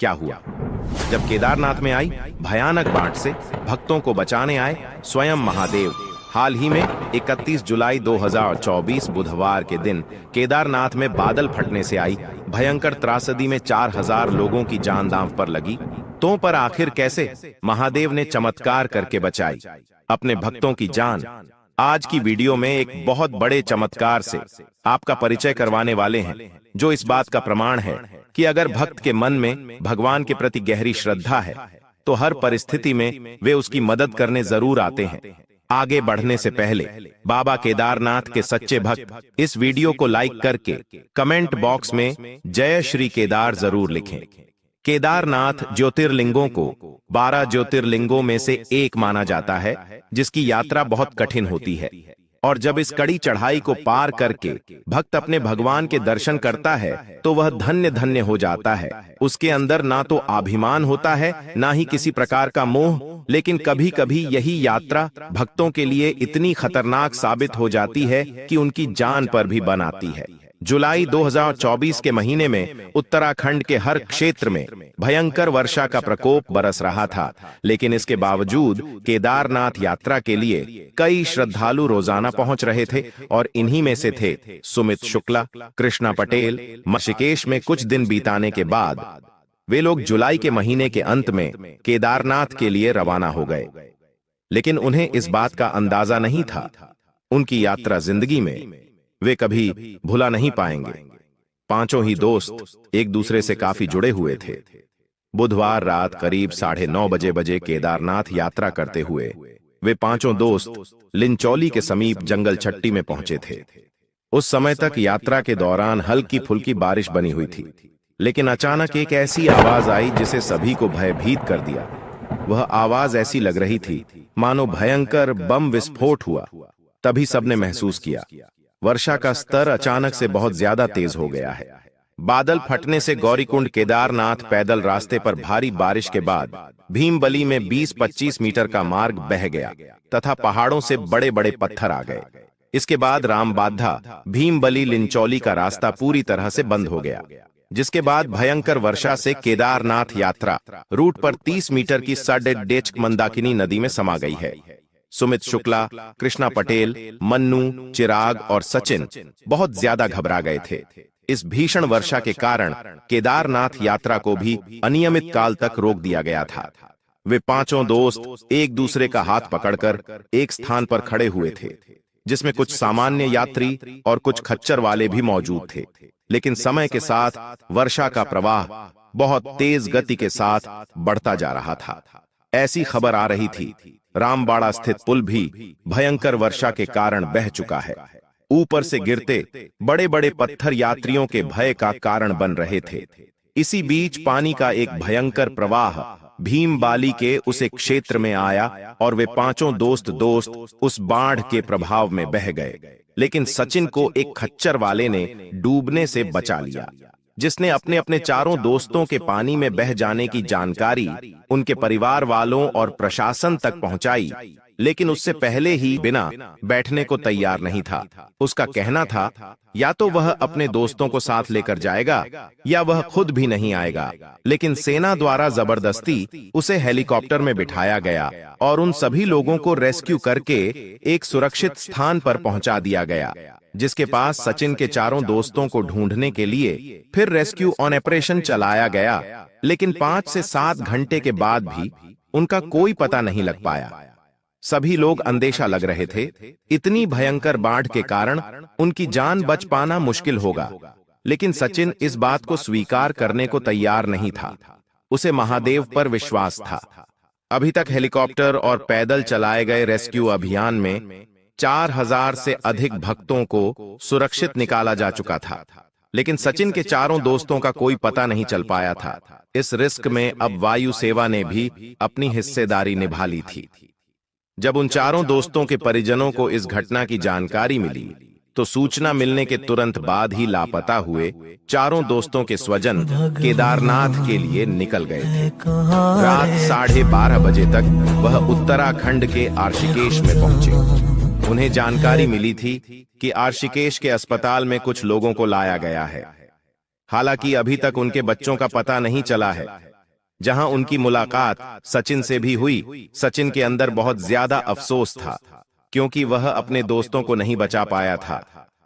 क्या हुआ? जब केदारनाथ में आई भयानक बाढ़ से भक्तों को बचाने आए स्वयं महादेव। हाल ही में 31 जुलाई 2024 बुधवार के दिन केदारनाथ में बादल फटने से आई भयंकर त्रासदी में 4000 लोगों की जान दांव पर लगी। तो पर आखिर कैसे महादेव ने चमत्कार करके बचाई अपने भक्तों की जान। आज की वीडियो में एक बहुत बड़े चमत्कार से आपका परिचय करवाने वाले हैं, जो इस बात का प्रमाण है कि अगर भक्त के मन में भगवान के प्रति गहरी श्रद्धा है तो हर परिस्थिति में वे उसकी मदद करने जरूर आते हैं। आगे बढ़ने से पहले बाबा केदारनाथ के सच्चे भक्त इस वीडियो को लाइक करके कमेंट बॉक्स में जय श्री केदार जरूर लिखें। केदारनाथ ज्योतिर्लिंगों को 12 ज्योतिर्लिंगों में से एक माना जाता है, जिसकी यात्रा बहुत कठिन होती है। और जब इस कड़ी चढ़ाई को पार करके भक्त अपने भगवान के दर्शन करता है तो वह धन्य धन्य हो जाता है। उसके अंदर ना तो अभिमान होता है, ना ही किसी प्रकार का मोह। लेकिन कभी कभी यही यात्रा भक्तों के लिए इतनी खतरनाक साबित हो जाती है कि उनकी जान पर भी बन आती है। जुलाई 2024 के महीने में उत्तराखंड के हर क्षेत्र में भयंकर वर्षा का प्रकोप बरस रहा था, लेकिन इसके बावजूद केदारनाथ यात्रा के लिए कई श्रद्धालु रोजाना पहुंच रहे थे। और इन्हीं में से थे सुमित शुक्ला, कृष्णा पटेल। ऋषिकेश में कुछ दिन बिताने के बाद वे लोग जुलाई के महीने के अंत में केदारनाथ के लिए रवाना हो गए। लेकिन उन्हें इस बात का अंदाजा नहीं था उनकी यात्रा जिंदगी में वे कभी भुला नहीं पाएंगे। पांचों ही दोस्त एक दूसरे से काफी जुड़े हुए थे। बुधवार रात करीब 9:30 बजे केदारनाथ यात्रा करते हुए वे पांचों दोस्त लिंचौली के समीप जंगल छट्टी में पहुंचे थे। उस समय तक यात्रा के दौरान हल्की फुल्की बारिश बनी हुई थी, लेकिन अचानक एक ऐसी आवाज आई जिसे सभी को भयभीत कर दिया। वह आवाज ऐसी लग रही थी मानो भयंकर बम विस्फोट हुआ। तभी सबने महसूस किया वर्षा का स्तर अचानक से बहुत ज्यादा तेज हो गया है। बादल फटने से गौरीकुंड केदारनाथ पैदल रास्ते पर भारी बारिश के बाद भीमबली में 20-25 मीटर का मार्ग बह गया तथा पहाड़ों से बड़े बड़े पत्थर आ गए। इसके बाद रामबाधा भीमबली लिंचौली का रास्ता पूरी तरह से बंद हो गया, जिसके बाद भयंकर वर्षा से केदारनाथ यात्रा रूट पर 30 मीटर की डेचक मंदाकिनी नदी में समा गई है। सुमित शुक्ला, कृष्णा पटेल, मन्नू, चिराग और सचिन बहुत ज्यादा घबरा गए थे। इस भीषण वर्षा के कारण केदारनाथ यात्रा को भी अनियमित काल तक रोक दिया गया था। वे पांचों दोस्त एक दूसरे का हाथ पकड़कर एक स्थान पर खड़े हुए थे, जिसमें कुछ सामान्य यात्री और कुछ खच्चर वाले भी मौजूद थे। लेकिन समय के साथ वर्षा का प्रवाह बहुत तेज गति के साथ बढ़ता जा रहा था। ऐसी खबर आ रही थी रामबाड़ा स्थित पुल भी भयंकर वर्षा के कारण बह चुका है। ऊपर से गिरते बड़े बड़े पत्थर यात्रियों के भय का कारण बन रहे थे। इसी बीच पानी का एक भयंकर प्रवाह भीमबाली के उस क्षेत्र में आया और वे पांचों दोस्त उस बाढ़ के प्रभाव में बह गए। लेकिन सचिन को एक खच्चर वाले ने डूबने से बचा लिया, जिसने अपने अपने चारों दोस्तों के पानी में बह जाने की जानकारी उनके परिवार वालों और प्रशासन तक पहुंचाई। लेकिन उससे पहले ही बिना बैठने को तैयार नहीं था। उसका कहना था या तो वह अपने दोस्तों को साथ लेकर जाएगा या वह खुद भी नहीं आएगा। लेकिन सेना द्वारा जबरदस्ती उसे हेलीकॉप्टर में बिठाया गया और उन सभी लोगों को रेस्क्यू करके एक सुरक्षित स्थान पर पहुंचा दिया गया, जिसके पास सचिन के चारों दोस्तों को ढूंढने के लिए फिर रेस्क्यू ऑपरेशन चलाया गया। लेकिन 5 से 7 घंटे के बाद भी उनका कोई पता नहीं लग पाया। सभी लोग अंदेशा लग रहे थे इतनी भयंकर बाढ़ के कारण उनकी जान बच पाना मुश्किल होगा। लेकिन सचिन इस बात को स्वीकार करने को तैयार नहीं था। उसे महादेव पर विश्वास था। अभी तक हेलीकॉप्टर और पैदल चलाए गए रेस्क्यू अभियान में 4000 से अधिक भक्तों को सुरक्षित निकाला जा चुका था, लेकिन सचिन के चारों दोस्तों का कोई पता नहीं चल पाया था। इस रिस्क में अब वायु सेवा ने भी अपनी हिस्सेदारी निभा ली थी। जब उन चारों दोस्तों के परिजनों को इस घटना की जानकारी मिली तो सूचना मिलने के तुरंत बाद ही लापता हुए चारों दोस्तों के स्वजन केदारनाथ के लिए निकल गए थे। रात 12:30 बजे तक वह उत्तराखंड के ऋषिकेश में पहुंचे। उन्हें जानकारी मिली थी कि ऋषिकेश के अस्पताल में कुछ लोगों को लाया गया है। हालांकि अभी तक उनके बच्चों का पता नहीं चला है जहां उनकी मुलाकात सचिन से भी हुई। सचिन के अंदर बहुत ज्यादा अफसोस था, क्योंकि वह अपने दोस्तों को नहीं बचा पाया था।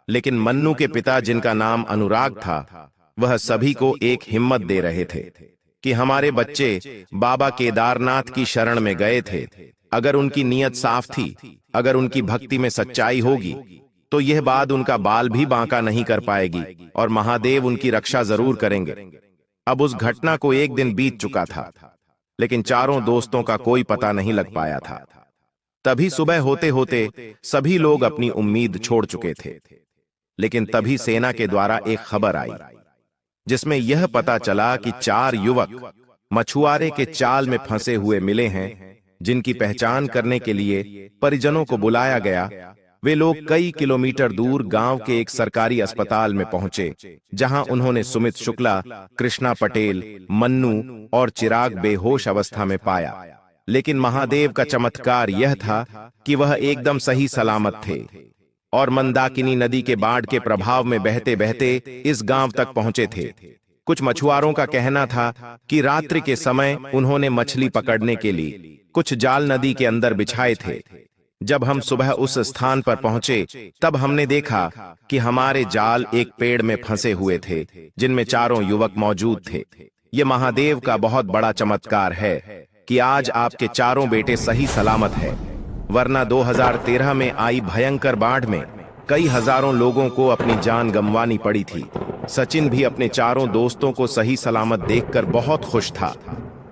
लेकिन मन्नू के पिता, जिनका नाम अनुराग था, वह सभी को एक हिम्मत दे रहे थे कि हमारे बच्चे बाबा केदारनाथ की शरण में गए थे। अगर उनकी नीयत साफ थी, अगर उनकी भक्ति में सच्चाई होगी, तो यह बात उनका बाल भी बांका नहीं कर पाएगी और महादेव उनकी रक्षा जरूर करेंगे। अब उस घटना को एक दिन बीत चुका था, लेकिन चारों दोस्तों का कोई पता नहीं लग पाया था। तभी सुबह होते होते सभी लोग अपनी उम्मीद छोड़ चुके थे। लेकिन तभी सेना के द्वारा एक खबर आई, जिसमें यह पता चला कि 4 युवक मछुआरे के जाल में फंसे हुए मिले हैं, जिनकी पहचान करने के लिए परिजनों को बुलाया गया। वे लोग कई किलोमीटर दूर गांव के एक सरकारी अस्पताल में पहुंचे, जहां उन्होंने सुमित शुक्ला, कृष्णा पटेल, मन्नू और चिराग बेहोश अवस्था में पाया। लेकिन महादेव का चमत्कार यह था कि वह एकदम सही सलामत थे और मंदाकिनी नदी के बाढ़ के प्रभाव में बहते बहते इस गांव तक पहुंचे थे। कुछ मछुआरों का कहना था कि रात्रि के समय उन्होंने मछली पकड़ने के लिए कुछ जाल नदी के अंदर बिछाए थे। जब हम सुबह उस स्थान पर पहुंचे, तब हमने देखा कि हमारे जाल एक पेड़ में फंसे हुए थे, जिनमें चारों युवक मौजूद थे। ये महादेव का बहुत बड़ा चमत्कार है कि आज आपके चारों बेटे सही सलामत है, वरना 2013 में आई भयंकर बाढ़ में कई हजारों लोगों को अपनी जान गंवानी पड़ी थी। सचिन भी अपने चारों दोस्तों को सही सलामत देखकर बहुत खुश था।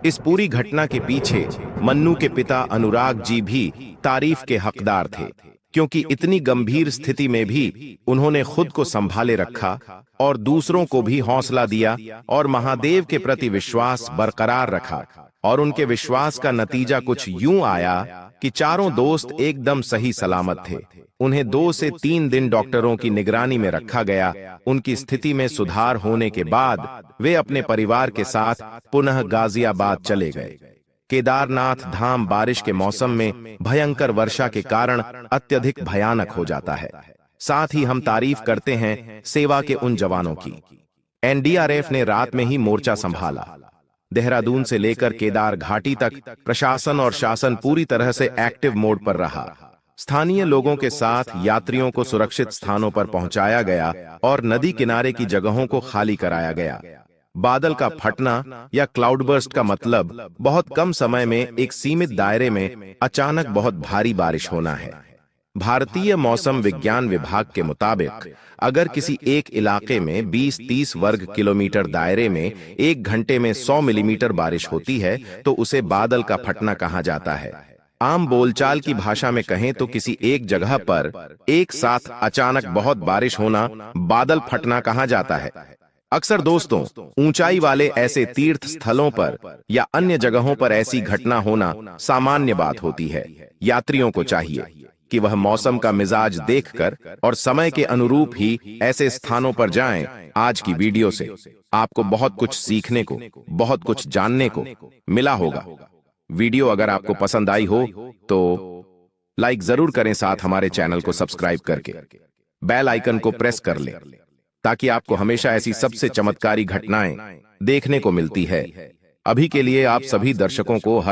इस पूरी घटना के पीछे मन्नू के पिता अनुराग जी भी तारीफ के हकदार थे, क्योंकि इतनी गंभीर स्थिति में भी उन्होंने खुद को संभाले रखा और दूसरों को भी हौसला दिया और महादेव के प्रति विश्वास बरकरार रखा। और उनके विश्वास का नतीजा कुछ यूं आया कि चारों दोस्त एकदम सही सलामत थे। उन्हें 2 से 3 दिन डॉक्टरों की निगरानी में रखा गया। उनकी स्थिति में सुधार होने के बाद वे अपने परिवार के साथ पुनः गाजियाबाद चले गए। केदारनाथ धाम बारिश के मौसम में भयंकर वर्षा के कारण अत्यधिक भयानक हो जाता है। साथ ही हम तारीफ करते हैं सेवा के उन जवानों की। एनडीआरएफ ने रात में ही मोर्चा संभाला। देहरादून से लेकर केदार घाटी तक प्रशासन और शासन पूरी तरह से एक्टिव मोड पर रहा। स्थानीय लोगों के साथ यात्रियों को सुरक्षित स्थानों पर पहुंचाया गया और नदी किनारे की जगहों को खाली कराया गया। बादल का फटना या क्लाउडबर्स्ट का मतलब बहुत कम समय में एक सीमित दायरे में अचानक बहुत भारी बारिश होना है। भारतीय मौसम विज्ञान विभाग के मुताबिक अगर किसी एक इलाके में 20-30 वर्ग किलोमीटर दायरे में 1 घंटे में 100 मिलीमीटर बारिश होती है, तो उसे बादल का फटना कहा जाता है। आम बोलचाल की भाषा में कहें तो किसी एक जगह पर एक साथ अचानक बहुत बारिश होना बादल फटना कहा जाता है। अक्सर दोस्तों, ऊंचाई वाले ऐसे तीर्थ स्थलों पर या अन्य जगहों पर ऐसी घटना होना सामान्य बात होती है। यात्रियों को चाहिए कि वह मौसम का मिजाज देखकर और समय के अनुरूप ही ऐसे स्थानों पर जाएं। आज की वीडियो से आपको बहुत कुछ सीखने को, बहुत कुछ जानने को मिला होगा। वीडियो अगर आपको पसंद आई हो तो लाइक जरूर करें, साथ हमारे चैनल को सब्सक्राइब करके बेल आइकन को प्रेस कर लें, ताकि आपको हमेशा ऐसी सबसे चमत्कारी घटनाएं देखने को मिलती है। अभी के लिए आप सभी दर्शकों को हर